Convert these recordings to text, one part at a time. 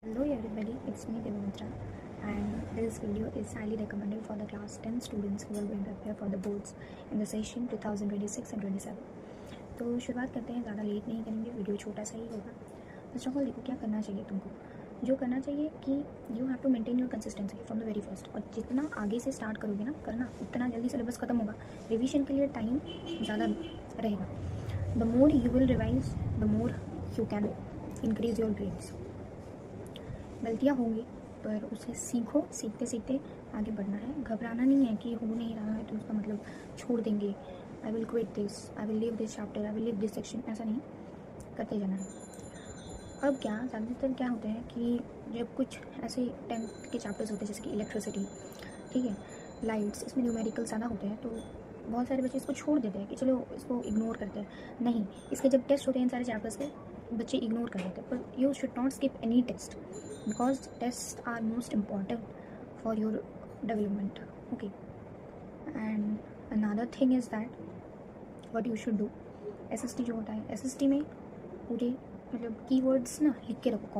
Hello everybody, it's me Devamitra, and this video is highly recommended for the class 10 students who are going to prepare for the boards in the session 2026 and 27. तो शुरुआत करते हैं, ज़्यादा late नहीं करेंगे, video छोटा सा ही होगा। फर्स्ट ऑफ ऑल देखो क्या करना चाहिए तुमको। जो करना चाहिए कि you have to maintain your consistency from the very first, और जितना आगे से स्टार्ट करोगे ना करना, उतना जल्दी सिलेबस खत्म होगा, रिविजन के लिए टाइम ज़्यादा रहेगा। The more you will revise the more you can increase your grades. गलतियाँ होंगी पर उसे सीखो, सीखते सीखते आगे बढ़ना है। घबराना नहीं है कि हो नहीं रहा है तो उसका मतलब छोड़ देंगे, I will quit this, I will leave this chapter, I will leave this section, ऐसा नहीं, करते जाना है। अब क्या ज़्यादातर क्या होता है कि जब कुछ ऐसे 10th के चैप्टर्स होते हैं जैसे कि इलेक्ट्रिसिटी, ठीक है, लाइट्स, इसमें न्यूमेरिकल ज़्यादा होते हैं, तो बहुत सारे बच्चे इसको छोड़ देते हैं कि चलो इसको इग्नोर करते हैं। नहीं, इसके जब टेस्ट होते हैं इन सारे चैप्टर्स के, बच्चे इग्नोर कर देते हैं। पर you should not skip any test because tests are most important for your development. Okay, and another thing is that what you should do, SST जो होता है, SST में पूरे मतलब कीवर्ड्स ना लिख के रखो,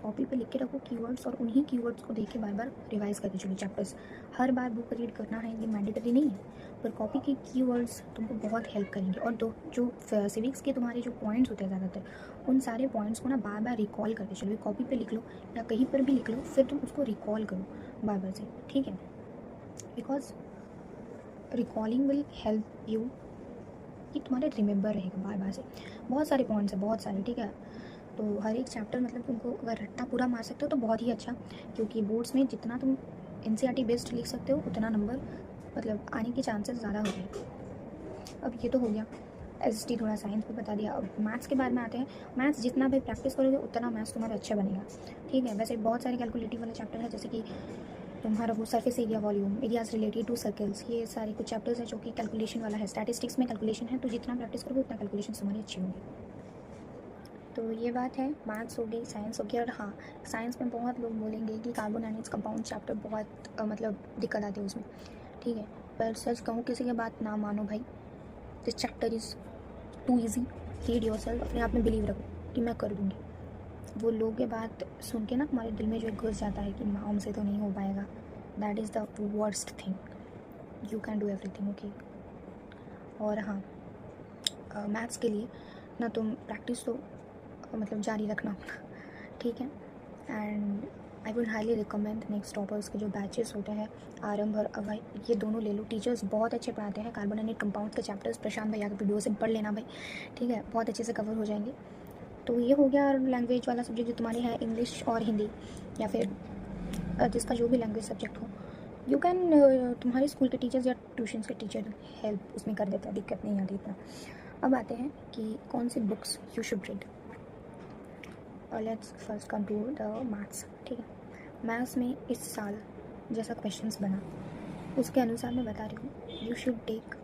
कॉपी पे लिख के रखो कीवर्ड्स, और उन्हीं कीवर्ड्स को देख के बार बार रिवाइज करके चलो चैप्टर्स। हर बार बुक रीड करना है ये मैंडेटरी नहीं है, पर कॉपी के कीवर्ड्स तुमको बहुत हेल्प करेंगे। और दो जो सिविक्स के तुम्हारे जो पॉइंट्स होते हैं ज़्यादातर, उन सारे पॉइंट्स को ना बार बार रिकॉल करते चलो। कॉपी पे लिख लो या कहीं पर भी लिख लो, फिर तुम उसको रिकॉल करो बार बार से, ठीक है, because recalling will help you कि तुम्हारे रिमेंबर रहेगा बार बार से। बहुत सारे पॉइंट्स हैं, बहुत सारे, ठीक है। तो हर एक चैप्टर मतलब तुमको अगर रट्टा पूरा मार सकते हो तो बहुत ही अच्छा, क्योंकि बोर्ड्स में जितना तुम NCERT बेस्ड लिख सकते हो उतना नंबर मतलब आने के चांसेस ज़्यादा हो गए। अब ये तो हो गया SST, थोड़ा साइंस पे बता दिया। अब मैथ्स के बारे में आते हैं। मैथ्स जितना भी प्रैक्टिस करोगे उतना मैथ्स तुम्हारा अच्छा बनेगा, ठीक है। वैसे बहुत सारे कैलकुलेटिव वाले चैप्टर है, जैसे कि तुम्हारा वो surface area, volume, areas related to circles, ये सारे कुछ चैप्टर्स हैं जो कि कैलकुलेशन वाला है। स्टैटिस्टिक्स में कैलकुलेशन है, तो जितना प्रैक्टिस करोगे उतना कैलकुलेशन तुम्हारी अच्छी होगी। तो ये बात है, मैथ्स हो गई, साइंस हो गया। और हाँ, साइंस में बहुत लोग बोलेंगे कि कार्बोनाइट्स कंपाउंड चैप्टर बहुत मतलब दिक्कत आती है उसमें, ठीक है। पर सच कहूँ, किसी की बात ना मानो भाई, this chapter is too easy, lead yourself, अपने आप में बिलीव रखो कि मैं कर दूँगी। वो लोग के बात सुन के ना हमारे दिल में जो एक घुस जाता है कि माँ हमसे तो नहीं हो पाएगा, that is the worst thing. You can do everything, okay. और हाँ, मैथ्स के लिए ना तुम प्रैक्टिस तो मतलब जारी रखना अपना, ठीक है। And I will highly recommend next toppers के जो बैचेस होते हैं, आरंभ और अभय, ये दोनों ले लो। टीचर्स बहुत अच्छे पढ़ाते हैं। कार्बोनेट कंपाउंड्स के चैप्टर्स प्रशांत भैया के वीडियो से पढ़ लेना भाई, ठीक है, बहुत अच्छे से कवर हो जाएंगे। तो ये हो गया लैंग्वेज वाला सब्जेक्ट जो तुम्हारे है, इंग्लिश और हिंदी, या फिर जिसका जो भी लैंग्वेज सब्जेक्ट हो, यू कैन तुम्हारे स्कूल के टीचर्स या ट्यूशन्स के टीचर हेल्प उसमें कर देते हैं, दिक्कत नहीं आती इतना। अब आते हैं कि कौन सी books you should read. Let's first come to the maths, ठीक है। मैथ्स में इस साल जैसा क्वेश्चंस बना उसके अनुसार मैं बता रही हूँ, you should take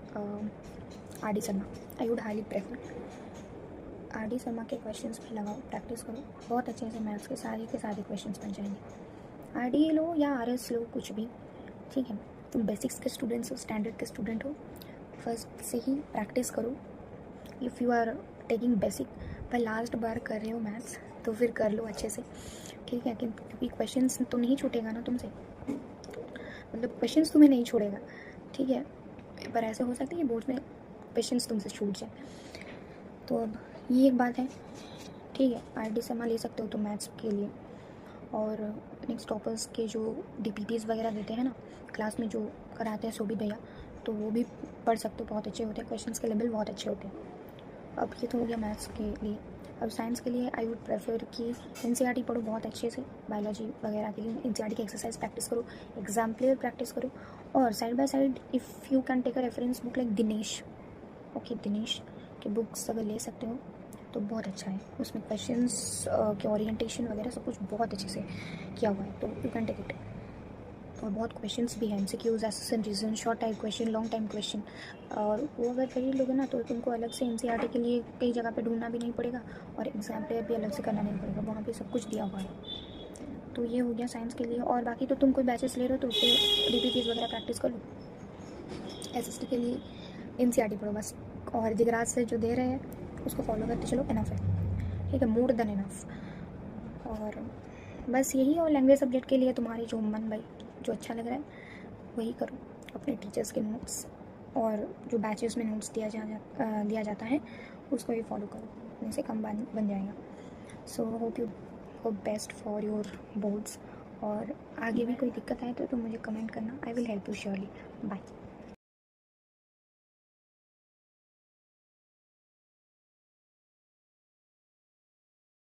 RD Sharma. I would highly prefer RD Sharma के क्वेश्चंस पे लगाओ, प्रैक्टिस करो, बहुत अच्छे से मैथ्स के सारे क्वेश्चंस बन जाएंगे। RD लो या RS लो, कुछ भी, ठीक है। तुम बेसिक्स के स्टूडेंट्स हो, स्टैंडर्ड के स्टूडेंट हो, फर्स्ट से ही प्रैक्टिस करो। If you are taking basic पर लास्ट बार कर रहे हो मैथ्स, तो फिर कर लो अच्छे से, ठीक है, क्योंकि क्वेश्चंस तो नहीं छूटेगा ना तुमसे, मतलब क्वेश्चंस तुम्हें नहीं छोड़ेगा, ठीक है। पर ऐसे हो सकता है कि बोर्ड में क्वेश्चंस तुमसे छूट जाए। तो अब ये एक बात है, ठीक है। RD शर्मा ले सकते हो तुम मैथ्स के लिए। और नेक्स्ट टॉपर्स के जो DPTs वगैरह देते हैं ना क्लास में, जो कराते हैं शोभित भैया, तो वो भी पढ़ सकते हो, बहुत अच्छे होते हैं, क्वेश्चंस के लेवल बहुत अच्छे होते हैं। अब ये तो हो गया मैथ्स के लिए। अब साइंस के लिए आई वुड प्रेफर कि NCERT पढ़ो बहुत अच्छे से, बायोलॉजी वगैरह के लिए NCERT की एक्सरसाइज प्रैक्टिस करो, एग्जाम क्लियर प्रैक्टिस करो, और side by side if you can take a reference book like Dinesh, okay, Dinesh के बुक्स अगर ले सकते हो तो बहुत अच्छा है। उसमें क्वेश्चंस के ओरिएंटेशन वगैरह सब कुछ बहुत अच्छे से किया हुआ है, तो यू कैन टेक इट। और बहुत क्वेश्चंस भी हैं, MCQs, assertion reason, short time question, long time question, और वो अगर खरीद लोगे ना तो तुमको अलग से NCERT के लिए कई जगह पे ढूंढना भी नहीं पड़ेगा, और एग्जाम पे भी अलग से करना नहीं पड़ेगा, वहाँ पे सब कुछ दिया हुआ है। तो ये हो गया साइंस के लिए। और बाकी तो तुम कोई बैचेस ले रहे हो तो उससे DPTs वगैरह प्रैक्टिस कर लो। SST के लिए NCERT पढ़ो बस, और जिगराज से जो दे रहे हैं उसको फॉलो करते चलो, इनफ है, ठीक है, मोर देन इनफ। और बस यही। और लैंग्वेज सब्जेक्ट के लिए तुम्हारी जो मन भाई जो अच्छा लग रहा है वही करो। अपने टीचर्स के नोट्स और जो बैचेस में नोट्स दिया जाता है उसको भी फॉलो करो, अपने से कम बन जाएगा। So hope best for your boards. और आगे भी कोई दिक्कत आए तो तुम मुझे कमेंट करना, I will help you surely. Bye.